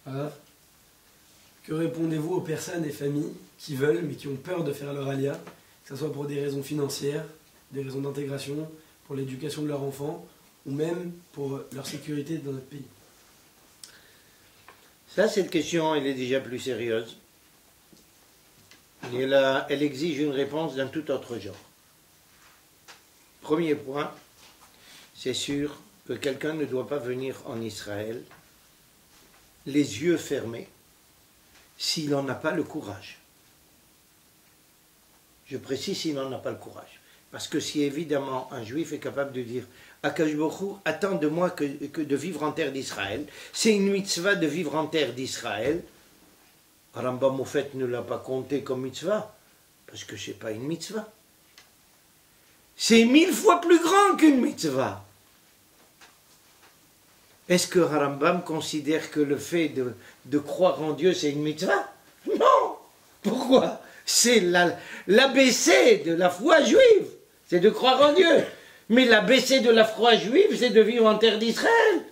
Voilà. Que répondez-vous aux personnes et familles qui veulent, mais qui ont peur de faire leur alia, que ce soit pour des raisons financières, des raisons d'intégration, pour l'éducation de leurs enfants, ou même pour leur sécurité dans notre pays? Ça, cette question, elle est déjà plus sérieuse. Et elle exige une réponse d'un tout autre genre. Premier point, c'est sûr que quelqu'un ne doit pas venir en Israël les yeux fermés s'il n'en a pas le courage. Je précise s'il n'en a pas le courage. Parce que si évidemment un juif est capable de dire Akadosh Baruch Hu attend de moi que de vivre en terre d'Israël, c'est une mitzvah de vivre en terre d'Israël, Rambam au fait ne l'a pas compté comme mitzvah, parce que ce n'est pas une mitzvah. C'est 1000 fois plus grand qu'une mitzvah. Est-ce que Rambam considère que le fait de croire en Dieu, c'est une mitzvah? Non. Pourquoi? C'est l'ABC de la foi juive, c'est de croire en Dieu. Mais l'ABC de la foi juive, c'est de vivre en terre d'Israël.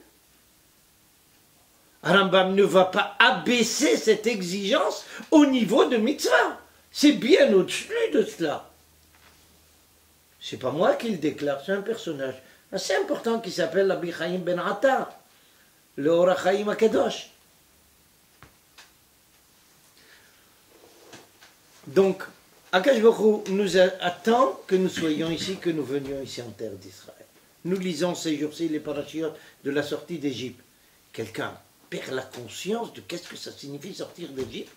Rambam ne va pas abaisser cette exigence au niveau de mitzvah. C'est bien au-dessus de cela. C'est pas moi qui le déclare, c'est un personnage assez important qui s'appelle Rabbi Chaim ben Attar, le Or HaChaim HaKadosh. Donc, Akadosh Baruch Hu nous attend que nous soyons ici, que nous venions ici en terre d'Israël. Nous lisons ces jours-ci les parachiotes de la sortie d'Égypte. Quelqu'un perd la conscience de qu'est-ce que ça signifie sortir d'Égypte?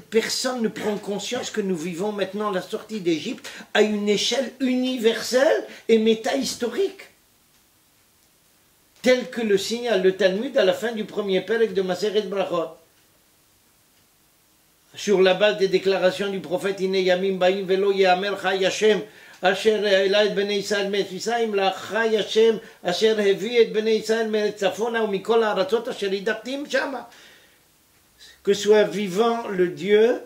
Personne ne prend conscience que nous vivons maintenant la sortie d'Égypte à une échelle universelle et métahistorique. Tel que le signale le Talmud à la fin du premier pérec de Maseret Brachot. Sur la base des déclarations du prophète Ine Yamim Baim Velo Yeamer Chai Hashem Asher Ela et Bnei Israël Me'eretz Mitzrayim La Chai Hashem Asher Hevi et Bnei Israël Me'eretz Tzafona ou Mikol Ha'aratzot Asher Hidachtim Shama. Que soit vivant le Dieu,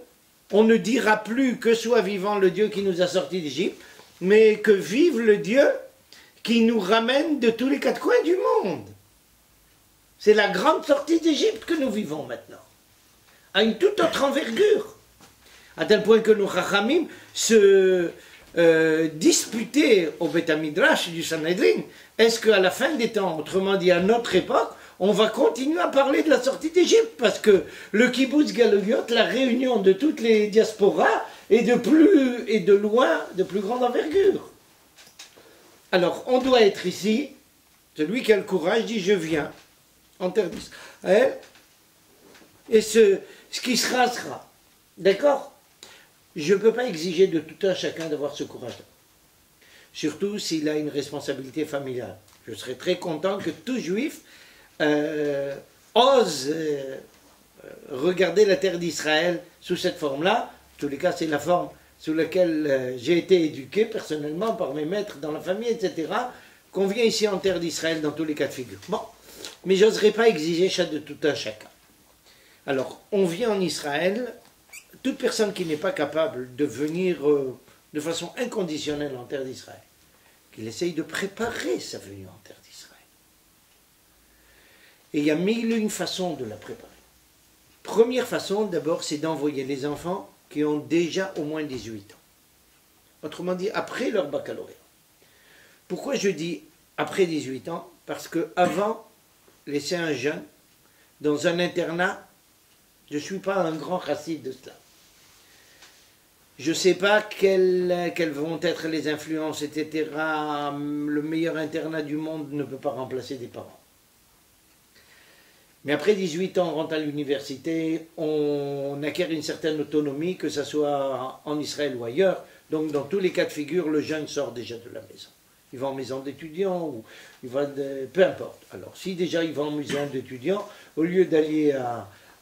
on ne dira plus que soit vivant le Dieu qui nous a sortis d'Égypte, mais que vive le Dieu qui nous ramène de tous les quatre coins du monde. C'est la grande sortie d'Égypte que nous vivons maintenant, à une toute autre envergure, à tel point que nos Chachamim se disputaient au Beth Midrash du Sanhedrin. Est-ce qu'à la fin des temps, autrement dit à notre époque, on va continuer à parler de la sortie d'Égypte? Parce que le kibbutz Galouyot, la réunion de toutes les diasporas, est de loin de plus grande envergure. Alors, on doit être ici, celui qui a le courage dit je viens en terre d'Israël, et ce qui sera, sera. D'accord? Je ne peux pas exiger de tout un chacun d'avoir ce courage-là. Surtout s'il a une responsabilité familiale. Je serais très content que tout juif ose regarder la terre d'Israël sous cette forme-là. En tous les cas, c'est la forme sous laquelle j'ai été éduqué personnellement par mes maîtres dans la famille, etc. Qu'on vient ici en terre d'Israël dans tous les cas de figure. Bon, mais je n'oserais pas exiger ça de tout un chacun. Alors, on vient en Israël, toute personne qui n'est pas capable de venir de façon inconditionnelle en terre d'Israël, qu'il essaye de préparer sa venue en terre d'Israël. Et il y a 1001 façons de la préparer. Première façon, d'abord, c'est d'envoyer les enfants qui ont déjà au moins 18 ans. Autrement dit, après leur baccalauréat. Pourquoi je dis après 18 ans? Parce qu'avant, laisser un jeune dans un internat, je ne suis pas un grand chassid de cela. Je ne sais pas quelles vont être les influences, etc. Le meilleur internat du monde ne peut pas remplacer des parents. Mais après 18 ans, on rentre à l'université, on acquiert une certaine autonomie, que ce soit en Israël ou ailleurs. Donc dans tous les cas de figure, le jeune sort déjà de la maison. Il va en maison d'étudiants, ou il va peu importe. Alors si déjà il va en maison d'étudiants, au lieu d'aller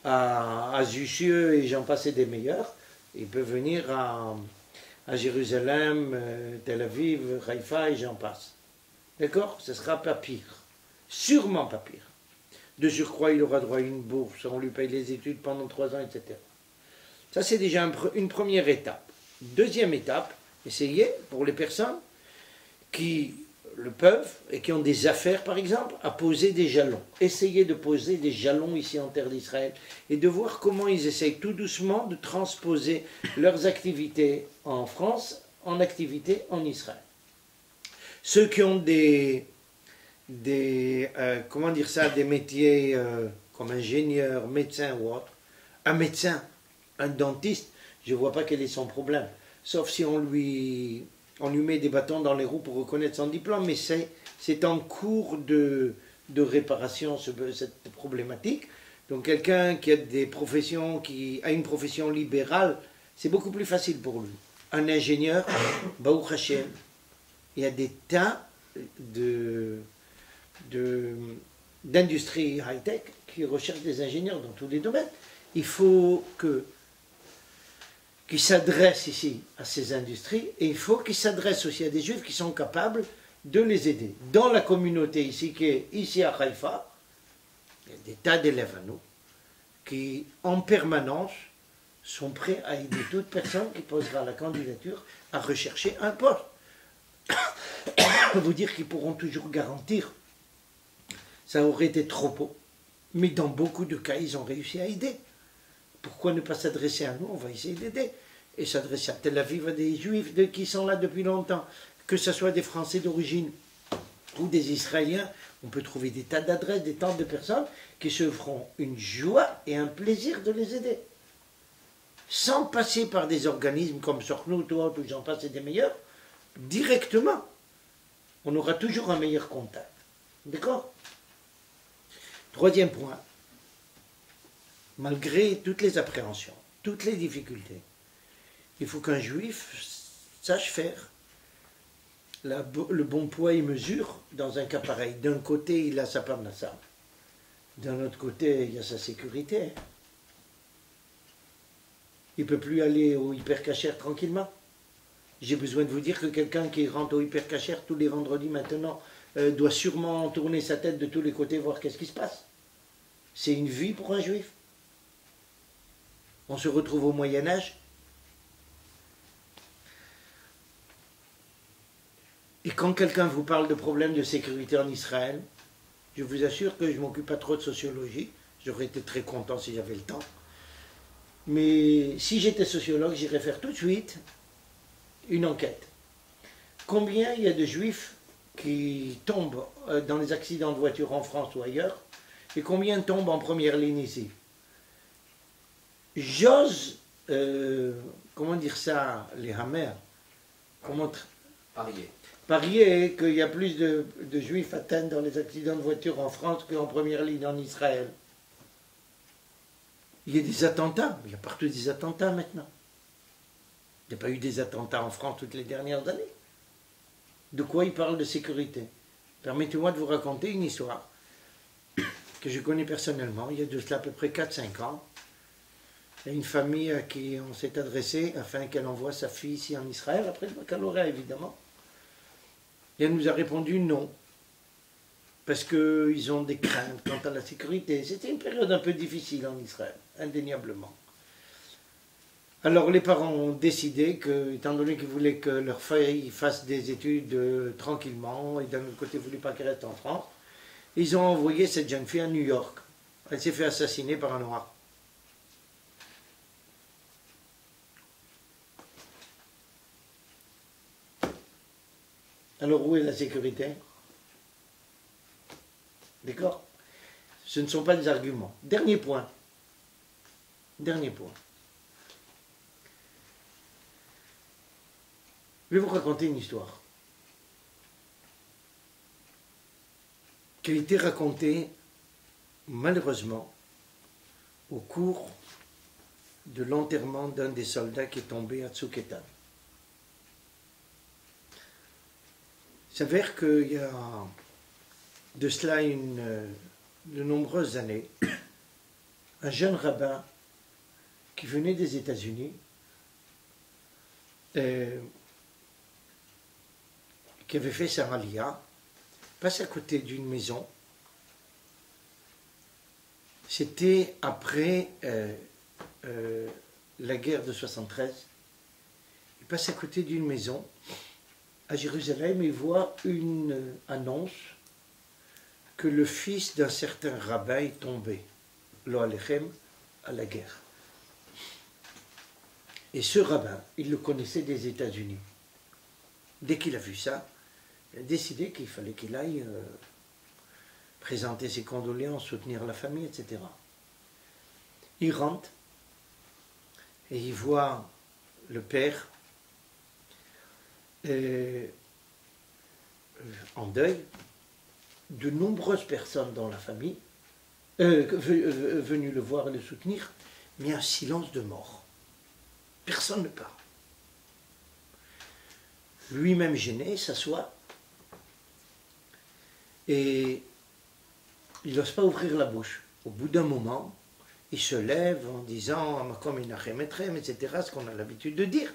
à Jussieu et j'en passe des meilleurs, il peut venir à Jérusalem, Tel Aviv, Haïfa et j'en passe. D'accord? Ce sera pas pire. Sûrement pas pire. De surcroît, il aura droit à une bourse, on lui paye les études pendant 3 ans, etc. Ça, c'est déjà une première étape. Deuxième étape, essayez, pour les personnes qui, le peuvent et qui ont des affaires, par exemple, à poser des jalons. Essayez de poser des jalons ici en terre d'Israël et de voir comment ils essayent tout doucement de transposer leurs activités en France en activités en Israël. Ceux qui ont comment dire ça, des métiers comme ingénieur, médecin ou autre, un médecin, un dentiste, je ne vois pas quel est son problème. Sauf si on lui met des bâtons dans les roues pour reconnaître son diplôme, mais c'est en cours de réparation cette problématique. Donc quelqu'un qui a des professions, qui a une profession libérale, c'est beaucoup plus facile pour lui. Un ingénieur, Baruch Hashem, il y a des tas d'industries high-tech qui recherchent des ingénieurs dans tous les domaines. Il faut qu'ils s'adressent ici à ces industries et il faut qu'ils s'adressent aussi à des juifs qui sont capables de les aider. Dans la communauté ici, qui est ici à Haïfa, il y a des tas d'élèves à nous qui, en permanence, sont prêts à aider toute personne qui posera la candidature à rechercher un poste. Vous dire qu'ils pourront toujours garantir, ça aurait été trop beau, mais dans beaucoup de cas, ils ont réussi à aider. Pourquoi ne pas s'adresser à nous? On va essayer d'aider. Et s'adresser à Tel Aviv, à des Juifs qui sont là depuis longtemps, que ce soit des Français d'origine ou des Israéliens, on peut trouver des tas d'adresses, des tas de personnes qui se feront une joie et un plaisir de les aider. Sans passer par des organismes comme Sornout ou autres, où j'en passe et des meilleurs, directement. On aura toujours un meilleur contact. D'accord? Troisième point. Malgré toutes les appréhensions, toutes les difficultés, il faut qu'un juif sache faire le bon poids et mesure dans un cas pareil. D'un côté, il a sa parnassa. D'un autre côté, il y a sa sécurité. Il ne peut plus aller au hypercachère tranquillement. J'ai besoin de vous dire que quelqu'un qui rentre au hypercachère tous les vendredis maintenant doit sûrement tourner sa tête de tous les côtés, voir qu'est-ce qui se passe. C'est une vie pour un juif. On se retrouve au Moyen-Âge. Et quand quelqu'un vous parle de problèmes de sécurité en Israël, je vous assure que je ne m'occupe pas trop de sociologie. J'aurais été très content si j'avais le temps. Mais si j'étais sociologue, j'irais faire tout de suite une enquête. Combien il y a de juifs qui tombent dans les accidents de voiture en France ou ailleurs, et combien tombent en première ligne ici? J'ose, comment dire ça, les hamers, parier qu'il y a plus de juifs atteints dans les accidents de voiture en France qu'en première ligne en Israël. Il y a des attentats, il y a partout des attentats maintenant. Il n'y a pas eu des attentats en France toutes les dernières années. De quoi il parle de sécurité? Permettez-moi de vous raconter une histoire que je connais personnellement. Il y a de cela à peu près 4-5 ans. Il y a une famille à qui on s'est adressé afin qu'elle envoie sa fille ici en Israël, après le baccalauréat évidemment. Et elle nous a répondu non, parce qu'ils ont des craintes quant à la sécurité. C'était une période un peu difficile en Israël, indéniablement. Alors les parents ont décidé que, étant donné qu'ils voulaient que leur fille fasse des études tranquillement, et d'un autre côté ils ne voulaient pas qu'elle reste en France, ils ont envoyé cette jeune fille à New York. Elle s'est fait assassiner par un noir. Alors où est la sécurité? D'accord? Ce ne sont pas des arguments. Dernier point. Dernier point. Je vais vous raconter une histoire qui a été racontée, malheureusement, au cours de l'enterrement d'un des soldats qui est tombé à Tsuketan. Il s'avère qu'il y a de cela de nombreuses années, un jeune rabbin qui venait des États-Unis, qui avait fait sa Aliyah, passe à côté d'une maison. C'était après la guerre de 73. Il passe à côté d'une maison à Jérusalem, il voit une annonce que le fils d'un certain rabbin est tombé, lo alechem, à la guerre. Et ce rabbin, il le connaissait des États-Unis. Dès qu'il a vu ça, il a décidé qu'il fallait qu'il aille présenter ses condoléances, soutenir la famille, etc. Il rentre et il voit le père en deuil, de nombreuses personnes dans la famille venues le voir et le soutenir, mais un silence de mort. Personne ne parle. Lui-même gêné, s'assoit et il n'ose pas ouvrir la bouche. Au bout d'un moment, il se lève en disant « Amakom inachem etrem », etc., ce qu'on a l'habitude de dire.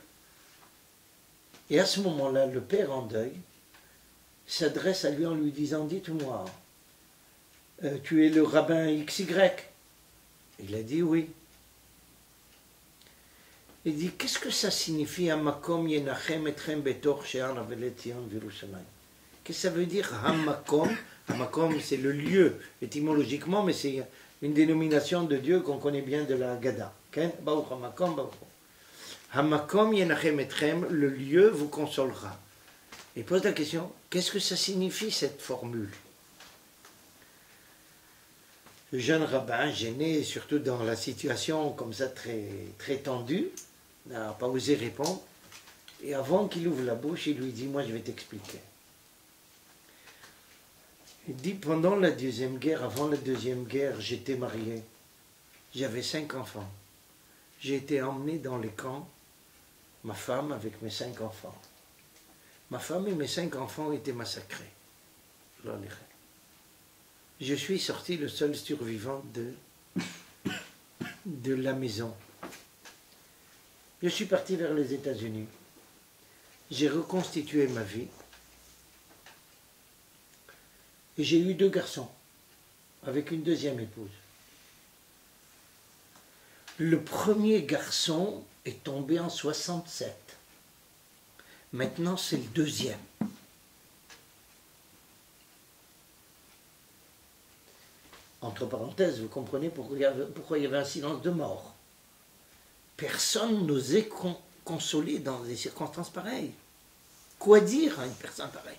Et à ce moment-là, le père en deuil s'adresse à lui en lui disant « Dites-moi, tu es le rabbin XY ?» Il a dit « Oui ». Il dit « Qu'est-ce que ça signifie « Hamakom yenachem etrem betor she'ar avelet Zion v'Yerushalayim » Qu'est-ce que ça veut dire « Hamakom » Hamakom, c'est le lieu, étymologiquement, mais c'est une dénomination de Dieu qu'on connaît bien de la Haggadah. Baruch Hamakom, Baruch. Hamakom yenachem etrem, le lieu vous consolera. Et pose la question, qu'est-ce que ça signifie cette formule? Le jeune rabbin, gêné, surtout dans la situation comme ça très, très tendue, n'a pas osé répondre. Et avant qu'il ouvre la bouche, il lui dit, moi je vais t'expliquer. Il dit, pendant la Deuxième Guerre, avant la Deuxième Guerre, j'étais marié. J'avais 5 enfants. J'ai été emmené dans les camps, ma femme avec mes 5 enfants. Ma femme et mes 5 enfants ont été massacrés. Je suis sorti le seul survivant de la maison. Je suis parti vers les États-Unis. J'ai reconstitué ma vie. Et j'ai eu 2 garçons, avec une deuxième épouse. Le premier garçon est tombé en 67. Maintenant, c'est le deuxième. Entre parenthèses, vous comprenez pourquoi il y avait un silence de mort. Personne n'osait consoler dans des circonstances pareilles. Quoi dire à une personne pareille?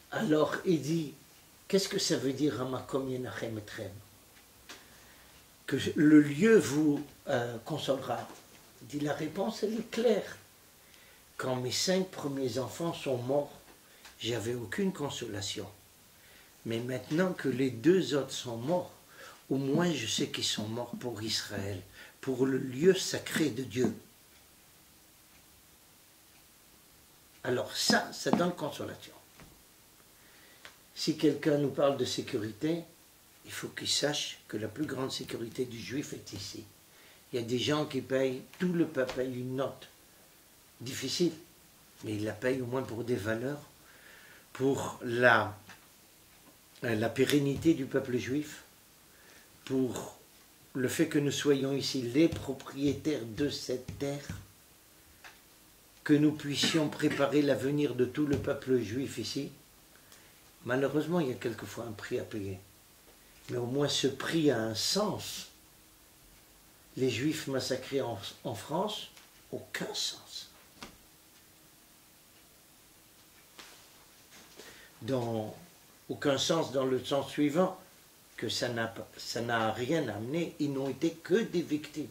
Alors, il dit, qu'est-ce que ça veut dire Hamakom yenachem etrem? Que le lieu vous consolera. Il dit, la réponse, elle est claire. Quand mes 5 premiers enfants sont morts, j'avais aucune consolation. Mais maintenant que les 2 autres sont morts, au moins je sais qu'ils sont morts pour Israël, pour le lieu sacré de Dieu. Alors ça donne consolation. Si quelqu'un nous parle de sécurité, il faut qu'il sache que la plus grande sécurité du juif est ici. Il y a des gens qui payent, tout le peuple paye une note difficile, mais ils la payent au moins pour des valeurs, pour la pérennité du peuple juif, pour le fait que nous soyons ici les propriétaires de cette terre, que nous puissions préparer l'avenir de tout le peuple juif ici. Malheureusement, il y a quelquefois un prix à payer. Mais au moins ce prix a un sens. Les Juifs massacrés en France, aucun sens. Aucun sens dans le sens suivant, que ça n'a rien amené, ils n'ont été que des victimes.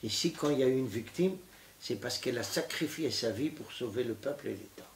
Ici, quand il y a eu une victime, c'est parce qu'elle a sacrifié sa vie pour sauver le peuple et l'État.